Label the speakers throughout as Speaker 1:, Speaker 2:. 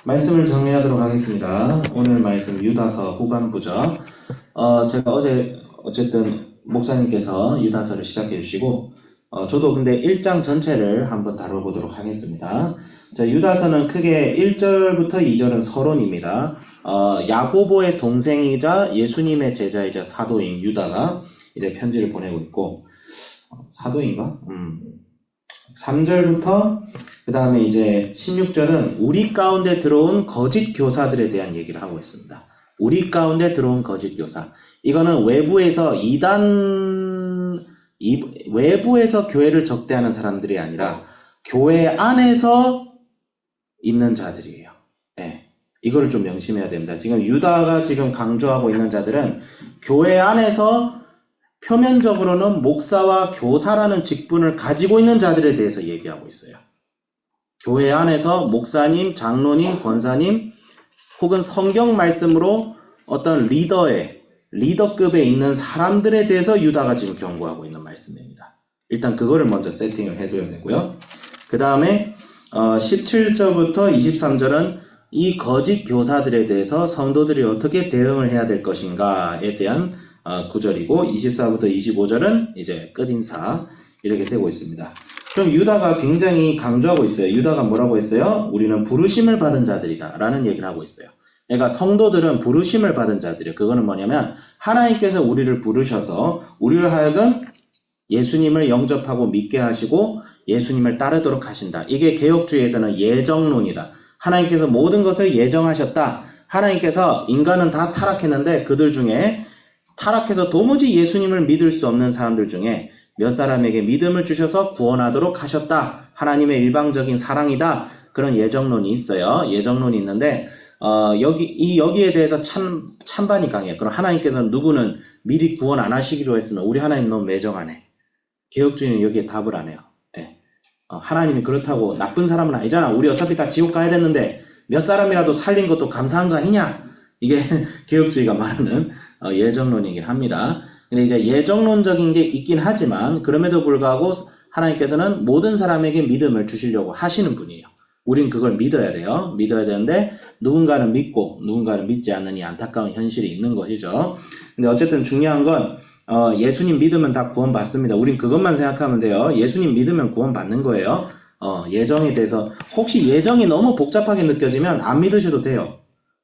Speaker 1: 말씀을 정리하도록 하겠습니다. 오늘 말씀 유다서 후반부죠. 제가 어제 어쨌든 목사님께서 유다서를 시작해 주시고 저도 근데 1장 전체를 한번 다뤄보도록 하겠습니다. 자, 유다서는 크게 1절부터 2절은 서론입니다. 야고보의 동생이자 예수님의 제자이자 사도인 유다가 이제 편지를 보내고 있고, 사도인가? 3절부터 그 다음에 이제 16절은 우리 가운데 들어온 거짓 교사들에 대한 얘기를 하고 있습니다. 우리 가운데 들어온 거짓 교사. 이거는 외부에서 외부에서 교회를 적대하는 사람들이 아니라 교회 안에서 있는 자들이에요. 네. 이거를 좀 명심해야 됩니다. 지금 유다가 지금 강조하고 있는 자들은 교회 안에서 표면적으로는 목사와 교사라는 직분을 가지고 있는 자들에 대해서 얘기하고 있어요. 교회 안에서 목사님, 장로님, 권사님 혹은 성경 말씀으로 어떤 리더급에 있는 사람들에 대해서 유다가 지금 경고하고 있는 말씀입니다. 일단 그거를 먼저 세팅을 해둬야 되고요. 그 다음에 17절부터 23절은 이 거짓 교사들에 대해서 성도들이 어떻게 대응을 해야 될 것인가에 대한 구절이고, 24부터 25절은 이제 끝인사 이렇게 되고 있습니다. 그럼 유다가 굉장히 강조하고 있어요. 유다가 뭐라고 했어요? 우리는 부르심을 받은 자들이다 라는 얘기를 하고 있어요. 그러니까 성도들은 부르심을 받은 자들이에요. 그거는 뭐냐면 하나님께서 우리를 부르셔서 우리를 하여금 예수님을 영접하고 믿게 하시고 예수님을 따르도록 하신다. 이게 개혁주의에서는 예정론이다. 하나님께서 모든 것을 예정하셨다. 하나님께서 인간은 다 타락했는데 그들 중에 타락해서 도무지 예수님을 믿을 수 없는 사람들 중에 몇 사람에게 믿음을 주셔서 구원하도록 하셨다. 하나님의 일방적인 사랑이다. 그런 예정론이 있어요. 예정론이 있는데 여기에 대해서 찬반이 강해요. 그럼 하나님께서는 누구는 미리 구원 안 하시기로 했으면 우리 하나님 너무 매정하네. 개혁주의는 여기에 답을 안 해요. 네. 하나님이 그렇다고 나쁜 사람은 아니잖아. 우리 어차피 다 지옥 가야 됐는데 몇 사람이라도 살린 것도 감사한 거 아니냐. 이게 개혁주의가 말하는 예정론이긴 합니다. 근데 이제 예정론적인 게 있긴 하지만 그럼에도 불구하고 하나님께서는 모든 사람에게 믿음을 주시려고 하시는 분이에요. 우린 그걸 믿어야 돼요. 믿어야 되는데 누군가는 믿고 누군가는 믿지 않는 이 안타까운 현실이 있는 것이죠. 근데 어쨌든 중요한 건 예수님 믿으면 다 구원받습니다. 우린 그것만 생각하면 돼요. 예수님 믿으면 구원받는 거예요. 예정에 대해서 혹시 예정이 너무 복잡하게 느껴지면 안 믿으셔도 돼요.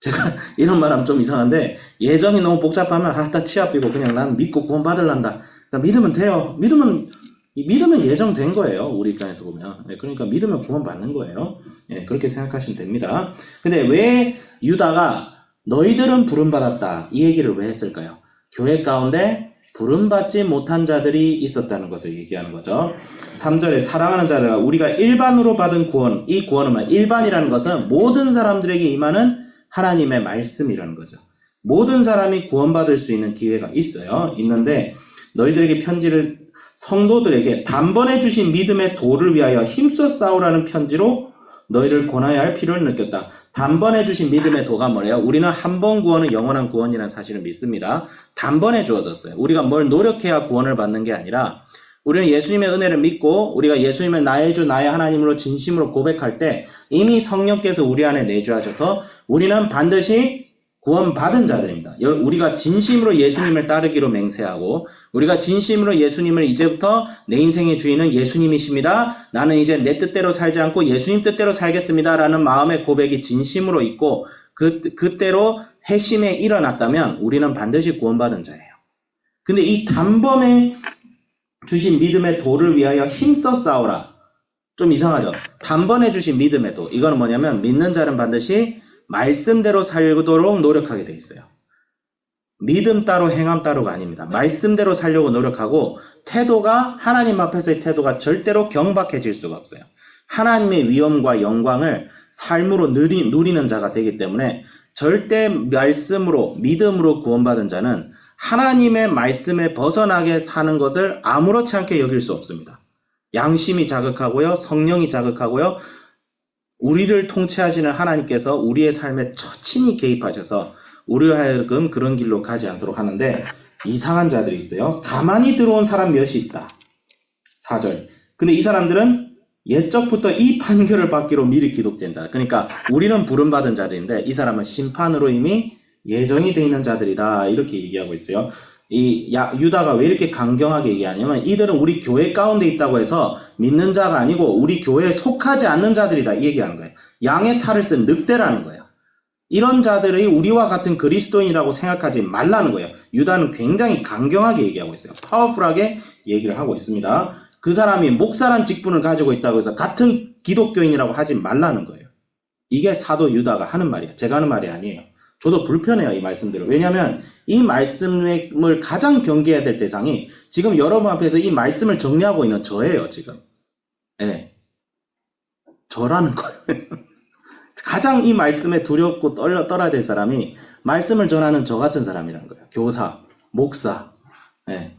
Speaker 1: 제가 이런 말하면 좀 이상한데 예정이 너무 복잡하면 다 치아삐고 그냥 난 믿고 구원 받을란다. 그러니까 믿으면 돼요. 믿으면 예정된 거예요. 우리 입장에서 보면. 네, 그러니까 믿으면 구원 받는 거예요. 네, 그렇게 생각하시면 됩니다. 근데 왜 유다가 너희들은 부름받았다 이 얘기를 왜 했을까요? 교회 가운데 부름받지 못한 자들이 있었다는 것을 얘기하는 거죠. 3절에 사랑하는 자들, 우리가 일반으로 받은 구원, 이 구원은 일반이라는 것은 모든 사람들에게 임하는 하나님의 말씀이라는 거죠. 모든 사람이 구원받을 수 있는 기회가 있어요. 있는데 너희들에게 편지를 성도들에게 단번에 주신 믿음의 도를 위하여 힘써 싸우라는 편지로 너희를 권하여야 할 필요를 느꼈다. 단번에 주신 믿음의 도가 뭐래요? 우리는 한 번 구원은 영원한 구원이라는 사실을 믿습니다. 단번에 주어졌어요. 우리가 뭘 노력해야 구원을 받는 게 아니라 우리는 예수님의 은혜를 믿고 우리가 예수님을 나의 주 나의 하나님으로 진심으로 고백할 때 이미 성령께서 우리 안에 내주하셔서 우리는 반드시 구원받은 자들입니다. 우리가 진심으로 예수님을 따르기로 맹세하고 우리가 진심으로 예수님을 이제부터 내 인생의 주인은 예수님이십니다. 나는 이제 내 뜻대로 살지 않고 예수님 뜻대로 살겠습니다. 라는 마음의 고백이 진심으로 있고 그때로 회심에 일어났다면 우리는 반드시 구원받은 자예요. 근데 이 단번에 주신 믿음의 도를 위하여 힘써 싸우라. 좀 이상하죠? 단번에 주신 믿음의 도. 이거는 뭐냐면 믿는 자는 반드시 말씀대로 살도록 노력하게 돼 있어요. 믿음 따로 행함 따로가 아닙니다. 말씀대로 살려고 노력하고 태도가 하나님 앞에서의 태도가 절대로 경박해질 수가 없어요. 하나님의 위엄과 영광을 삶으로 누리는 자가 되기 때문에 절대 말씀으로 믿음으로 구원받은 자는 하나님의 말씀에 벗어나게 사는 것을 아무렇지 않게 여길 수 없습니다. 양심이 자극하고요. 성령이 자극하고요. 우리를 통치하시는 하나님께서 우리의 삶에 처친히 개입하셔서 우리를 하여금 그런 길로 가지 않도록 하는데 이상한 자들이 있어요. 가만히 들어온 사람 몇이 있다. 4절. 근데 이 사람들은 옛적부터 이 판결을 받기로 미리 기록된 자. 그러니까 우리는 부름받은 자들인데 이 사람은 심판으로 이미 예정이 되어 있는 자들이다. 이렇게 얘기하고 있어요. 유다가 왜 이렇게 강경하게 얘기하냐면 이들은 우리 교회 가운데 있다고 해서 믿는 자가 아니고 우리 교회에 속하지 않는 자들이다. 이 얘기하는 거예요. 양의 탈을 쓴 늑대라는 거예요. 이런 자들이 우리와 같은 그리스도인이라고 생각하지 말라는 거예요. 유다는 굉장히 강경하게 얘기하고 있어요. 파워풀하게 얘기를 하고 있습니다. 그 사람이 목사란 직분을 가지고 있다고 해서 같은 기독교인이라고 하지 말라는 거예요. 이게 사도 유다가 하는 말이에요. 제가 하는 말이 아니에요. 저도 불편해요, 이 말씀들을. 왜냐하면 이 말씀을 가장 경계해야 될 대상이 지금 여러분 앞에서 이 말씀을 정리하고 있는 저예요, 지금. 네. 저라는 거예요. 가장 이 말씀에 두렵고 떨어야 될 사람이 말씀을 전하는 저 같은 사람이라는 거예요. 교사, 목사. 네.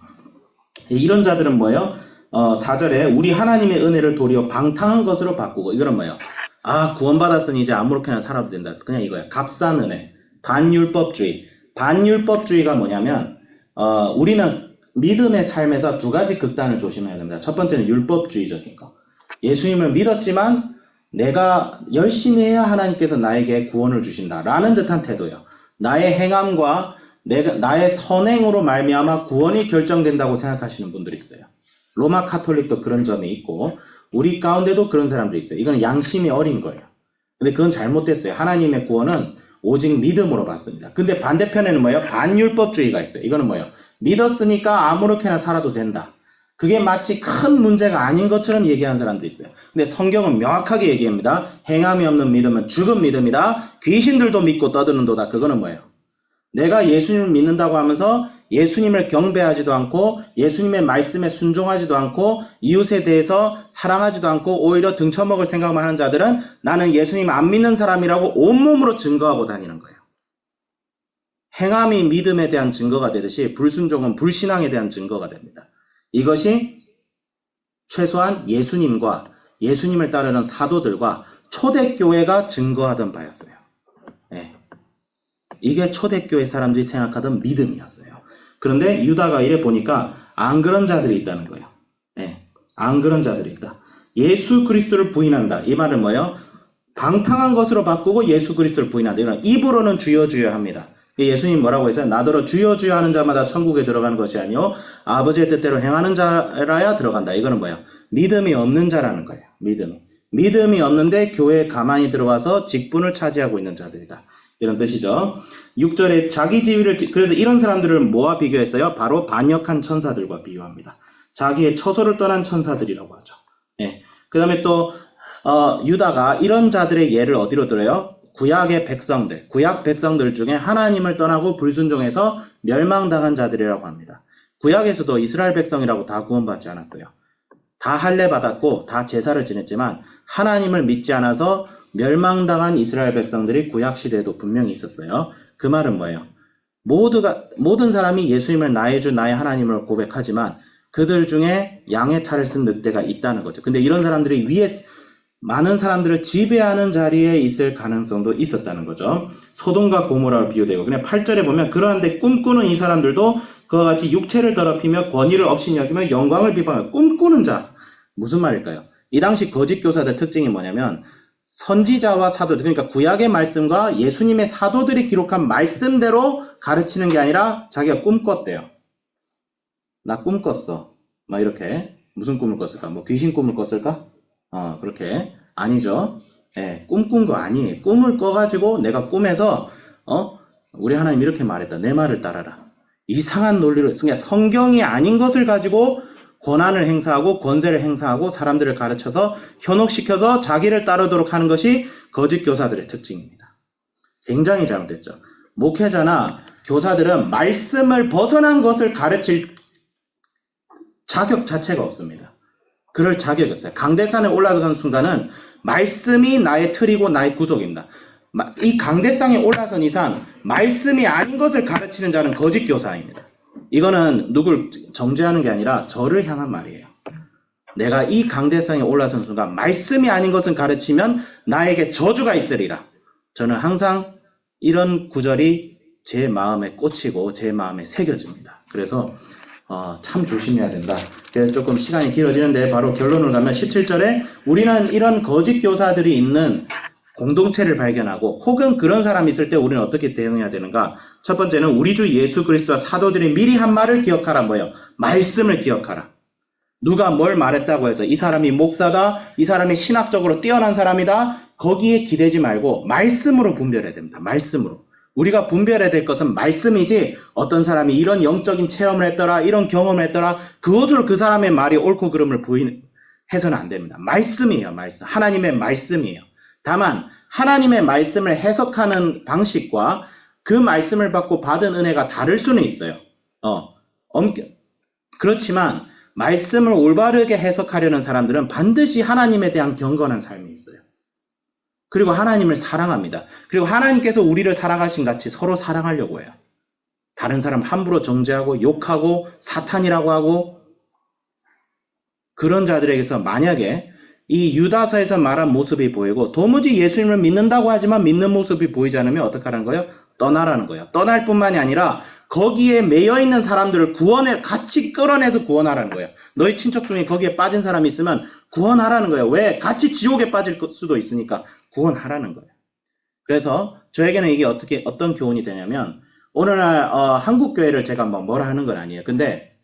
Speaker 1: 이런 자들은 뭐예요? 4절에 우리 하나님의 은혜를 도리어 방탕한 것으로 바꾸고, 이거는 뭐예요? 구원받았으니 이제 아무렇게나 살아도 된다. 그냥 이거예요. 값싼 은혜. 반율법주의. 반율법주의가 뭐냐면, 우리는 믿음의 삶에서 두 가지 극단을 조심해야 됩니다. 첫 번째는 율법주의적인 거. 예수님을 믿었지만 내가 열심히 해야 하나님께서 나에게 구원을 주신다. 라는 듯한 태도예요. 나의 행함과 나의 선행으로 말미암아 구원이 결정된다고 생각하시는 분들이 있어요. 로마 카톨릭도 그런 점이 있고 우리 가운데도 그런 사람들이 있어요. 이건 양심이 어린 거예요. 근데 그건 잘못됐어요. 하나님의 구원은 오직 믿음으로 받습니다. 근데 반대편에는 뭐예요? 반율법주의가 있어요. 이거는 뭐예요? 믿었으니까 아무렇게나 살아도 된다. 그게 마치 큰 문제가 아닌 것처럼 얘기하는 사람들이 있어요. 근데 성경은 명확하게 얘기합니다. 행함이 없는 믿음은 죽은 믿음이다. 귀신들도 믿고 떠드는도다. 그거는 뭐예요? 내가 예수님을 믿는다고 하면서 예수님을 경배하지도 않고 예수님의 말씀에 순종하지도 않고 이웃에 대해서 사랑하지도 않고 오히려 등쳐먹을 생각만 하는 자들은 나는 예수님 안 믿는 사람이라고 온몸으로 증거하고 다니는 거예요. 행함이 믿음에 대한 증거가 되듯이 불순종은 불신앙에 대한 증거가 됩니다. 이것이 최소한 예수님과 예수님을 따르는 사도들과 초대교회가 증거하던 바였어요. 네. 이게 초대교회 사람들이 생각하던 믿음이었어요. 그런데 유다가 이래 보니까 안 그런 자들이 있다는 거예요. 네. 안 그런 자들이 있다. 예수 그리스도를 부인한다. 이 말은 뭐예요? 방탕한 것으로 바꾸고 예수 그리스도를 부인한다. 이건 입으로는 주여 주여 합니다. 예수님 뭐라고 했어요? 나더러 주여 주여 하는 자마다 천국에 들어가는 것이 아니요 아버지의 뜻대로 행하는 자라야 들어간다. 이거는 뭐예요? 믿음이 없는 자라는 거예요. 믿음이 없는데 교회에 가만히 들어와서 직분을 차지하고 있는 자들이다. 이런 뜻이죠. 6절에 자기 지위를 그래서 이런 사람들을 뭐와 비교했어요? 바로 반역한 천사들과 비유합니다. 자기의 처소를 떠난 천사들이라고 하죠. 네. 그 다음에 또 유다가 이런 자들의 예를 어디로 들어요? 구약의 백성들, 구약 백성들 중에 하나님을 떠나고 불순종해서 멸망당한 자들이라고 합니다. 구약에서도 이스라엘 백성이라고 다 구원받지 않았어요. 다 할례 받았고 다 제사를 지냈지만 하나님을 믿지 않아서 멸망당한 이스라엘 백성들이 구약 시대에도 분명히 있었어요. 그 말은 뭐예요? 모든 사람이 예수님을 나의 주 나의 하나님을 고백하지만 그들 중에 양의 탈을 쓴 늑대가 있다는 거죠. 근데 이런 사람들이 위에 많은 사람들을 지배하는 자리에 있을 가능성도 있었다는 거죠. 소돔과 고모라로 비유되고 그냥 8절에 보면 그러한데 꿈꾸는 이 사람들도 그와 같이 육체를 더럽히며 권위를 없이 여기며 영광을 비방하며 꿈꾸는 자. 무슨 말일까요? 이 당시 거짓 교사들 특징이 뭐냐면 선지자와 사도들, 그러니까 구약의 말씀과 예수님의 사도들이 기록한 말씀대로 가르치는 게 아니라 자기가 꿈꿨대요. 나 꿈 꿨어. 막 이렇게. 무슨 꿈을 꿨을까? 뭐 귀신 꿈을 꿨을까? 그렇게. 아니죠. 예, 꿈꾼 거 아니에요. 꿈을 꿔가지고 내가 꿈에서, 우리 하나님 이렇게 말했다. 내 말을 따라라. 이상한 논리를, 그러니까 성경이 아닌 것을 가지고 권한을 행사하고 권세를 행사하고 사람들을 가르쳐서 현혹시켜서 자기를 따르도록 하는 것이 거짓 교사들의 특징입니다. 굉장히 잘못됐죠. 목회자나 교사들은 말씀을 벗어난 것을 가르칠 자격 자체가 없습니다. 그럴 자격이 없어요. 강대산에 올라가는 순간은 말씀이 나의 틀이고 나의 구속입니다. 이 강대상에 올라선 이상 말씀이 아닌 것을 가르치는 자는 거짓 교사입니다. 이거는 누굴 정죄하는 게 아니라 저를 향한 말이에요. 내가 이 강대상에 올라선 순간 말씀이 아닌 것을 가르치면 나에게 저주가 있으리라. 저는 항상 이런 구절이 제 마음에 꽂히고 제 마음에 새겨집니다. 그래서 참 조심해야 된다. 그래서 조금 시간이 길어지는데 바로 결론을 가면 17절에 우리는 이런 거짓 교사들이 있는 공동체를 발견하고 혹은 그런 사람이 있을 때 우리는 어떻게 대응해야 되는가? 첫 번째는 우리 주 예수 그리스도와 사도들이 미리 한 말을 기억하라. 뭐예요? 말씀을 기억하라. 누가 뭘 말했다고 해서 이 사람이 목사다, 이 사람이 신학적으로 뛰어난 사람이다, 거기에 기대지 말고 말씀으로 분별해야 됩니다. 말씀으로. 우리가 분별해야 될 것은 말씀이지 어떤 사람이 이런 영적인 체험을 했더라, 이런 경험을 했더라, 그것으로 그 사람의 말이 옳고 그름을 부인해서는 안 됩니다. 말씀이에요. 말씀. 하나님의 말씀이에요. 다만 하나님의 말씀을 해석하는 방식과 그 말씀을 받고 받은 은혜가 다를 수는 있어요. 그렇지만 말씀을 올바르게 해석하려는 사람들은 반드시 하나님에 대한 경건한 삶이 있어요. 그리고 하나님을 사랑합니다. 그리고 하나님께서 우리를 사랑하신 같이 서로 사랑하려고 해요. 다른 사람 함부로 정죄하고 욕하고 사탄이라고 하고 그런 자들에게서 만약에 이 유다서에서 말한 모습이 보이고 도무지 예수님을 믿는다고 하지만 믿는 모습이 보이지 않으면 어떡하라는 거예요? 떠나라는 거예요. 떠날 뿐만이 아니라 거기에 매여 있는 사람들을 같이 끌어내서 구원하라는 거예요. 너희 친척 중에 거기에 빠진 사람이 있으면 구원하라는 거예요. 왜? 같이 지옥에 빠질 수도 있으니까 구원하라는 거예요. 그래서 저에게는 이게 어떤 교훈이 되냐면 오늘날 한국 교회를 제가 뭐라 하는 건 아니에요. 근데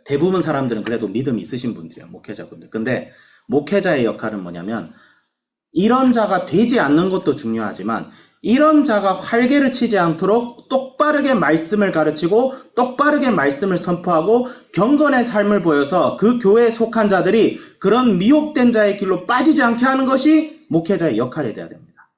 Speaker 1: 대부분 사람들은 그래도 믿음이 있으신 분들이에요. 목회자분들. 근데 목회자의 역할은 뭐냐면 이런 자가 되지 않는 것도 중요하지만 이런 자가 활개를 치지 않도록 똑바르게 말씀을 가르치고 똑바르게 말씀을 선포하고 경건의 삶을 보여서 그 교회에 속한 자들이 그런 미혹된 자의 길로 빠지지 않게 하는 것이 목회자의 역할이 되어야 됩니다.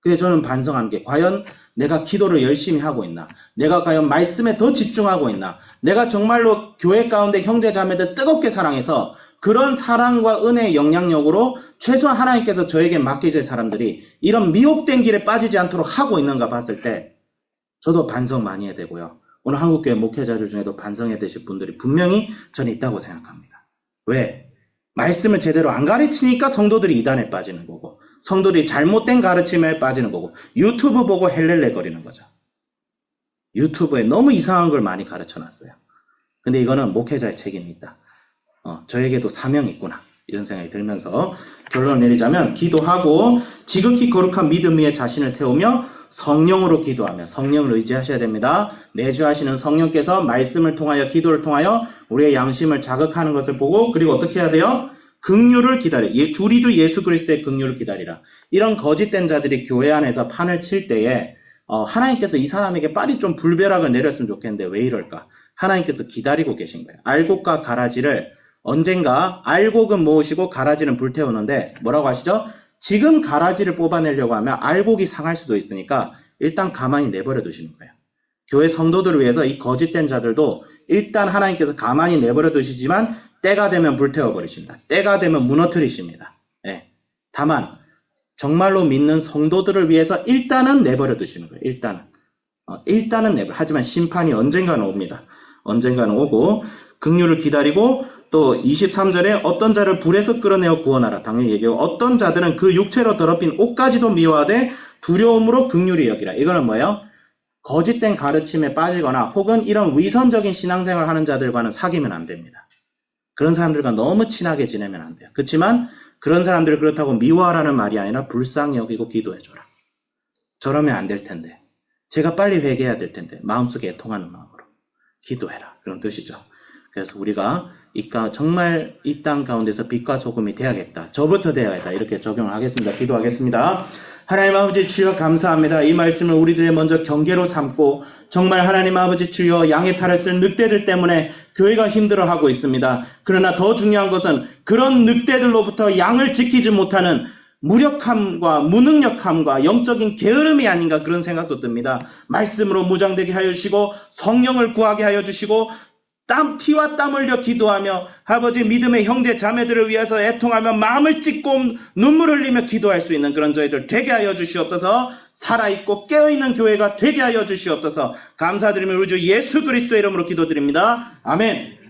Speaker 1: 그래서 저는 반성한 게 과연 내가 기도를 열심히 하고 있나? 내가 과연 말씀에 더 집중하고 있나? 내가 정말로 교회 가운데 형제 자매들 뜨겁게 사랑해서 그런 사랑과 은혜의 영향력으로 최소한 하나님께서 저에게 맡기실 사람들이 이런 미혹된 길에 빠지지 않도록 하고 있는가 봤을 때 저도 반성 많이 해야 되고요. 오늘 한국교회 목회자들 중에도 반성해야 되실 분들이 분명히 저는 있다고 생각합니다. 왜? 말씀을 제대로 안 가르치니까 성도들이 이단에 빠지는 거고 성도들이 잘못된 가르침에 빠지는 거고 유튜브 보고 헬렐레 거리는 거죠. 유튜브에 너무 이상한 걸 많이 가르쳐놨어요. 근데 이거는 목회자의 책임이 있다. 저에게도 사명이 있구나. 이런 생각이 들면서 결론을 내리자면 기도하고 지극히 거룩한 믿음 위에 자신을 세우며 성령으로 기도하며 성령을 의지하셔야 됩니다. 내주하시는 성령께서 말씀을 통하여 기도를 통하여 우리의 양심을 자극하는 것을 보고 그리고 어떻게 해야 돼요? 긍휼을 기다려. 우리 주 예수 그리스도의 긍휼을 기다리라. 이런 거짓된 자들이 교회 안에서 판을 칠 때에 하나님께서 이 사람에게 빨리 좀 불벼락을 내렸으면 좋겠는데 왜 이럴까? 하나님께서 기다리고 계신 거예요. 알곡과 가라지를 언젠가 알곡은 모으시고 가라지는 불태우는데 뭐라고 하시죠? 지금 가라지를 뽑아내려고 하면 알곡이 상할 수도 있으니까 일단 가만히 내버려 두시는 거예요. 교회 성도들을 위해서 이 거짓된 자들도 일단 하나님께서 가만히 내버려 두시지만 때가 되면 불태워버리십니다. 때가 되면 무너뜨리십니다. 네. 다만 정말로 믿는 성도들을 위해서 일단은 내버려 두시는 거예요. 일단은 내버려. 하지만 심판이 언젠가는 옵니다. 언젠가는 오고 긍휼을 기다리고 또 23절에 어떤 자를 불에서 끌어내어 구원하라. 당연히 얘기하고 어떤 자들은 그 육체로 더럽힌 옷까지도 미워하되 두려움으로 긍휼히 여기라. 이거는 뭐예요? 거짓된 가르침에 빠지거나 혹은 이런 위선적인 신앙생활을 하는 자들과는 사귀면 안 됩니다. 그런 사람들과 너무 친하게 지내면 안 돼요. 그렇지만 그런 사람들을 그렇다고 미워하라는 말이 아니라 불쌍히 여기고 기도해줘라. 저러면 안 될 텐데. 제가 빨리 회개해야 될 텐데. 마음속에 애통하는 마음으로 기도해라. 그런 뜻이죠. 그래서 우리가 정말 이 땅 가운데서 빛과 소금이 돼야겠다. 저부터 돼야겠다. 이렇게 적용을 하겠습니다. 기도하겠습니다. 하나님 아버지 주여 감사합니다. 이 말씀을 우리들의 먼저 경계로 삼고 정말 하나님 아버지 주여 양의 탈을 쓴 늑대들 때문에 교회가 힘들어하고 있습니다. 그러나 더 중요한 것은 그런 늑대들로부터 양을 지키지 못하는 무력함과 무능력함과 영적인 게으름이 아닌가 그런 생각도 듭니다. 말씀으로 무장되게 하여 주시고 성령을 구하게 하여 주시고 피와 땀 흘려 기도하며 아버지 믿음의 형제 자매들을 위해서 애통하며 마음을 찢고 눈물 흘리며 기도할 수 있는 그런 저희들 되게 하여 주시옵소서. 살아있고 깨어있는 교회가 되게 하여 주시옵소서. 감사드리며 우리 주 예수 그리스도의 이름으로 기도드립니다. 아멘.